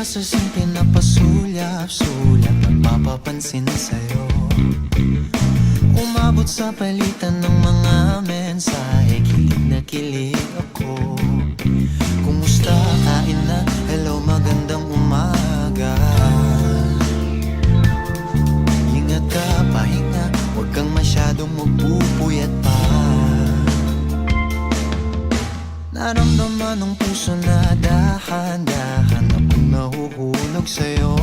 sa simple na pasulyap-sulyap, nagpapapansin sa'yo. Umabot sa palitan ng mga mensahe, kilig na kilig ako. Kumusta, kain na, hello, magandang umaga. Ingat ka, pahinga, huwag kang masyadong magpupuyat pa. Naramdaman ng puso na dahan-dahan akong nahuhulog sa'yo.